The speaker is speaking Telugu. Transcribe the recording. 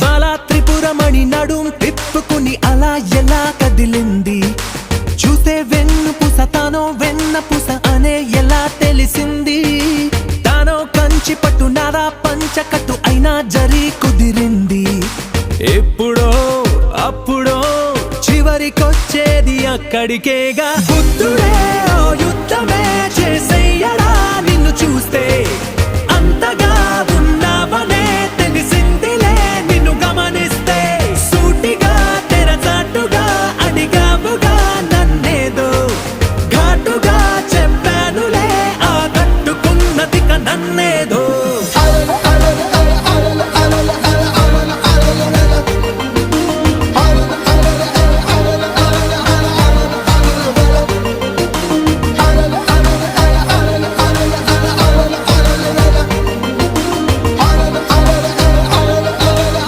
బాలా త్రిపురమణి నడుం తిప్పుకుని అలా ఎలా కదిలింది, చూసే వెన్నుపూస తానో వెన్నపూస అనే ఎలా తెలిసింది, తానో కంచి పట్టు నారా పంచకట్టు అయినా జరి కుదిరింది. ఎప్పుడో అప్పుడో చివరికొచ్చేది అక్కడికేగా. బుద్ధుడే ఓ యుద్ధమే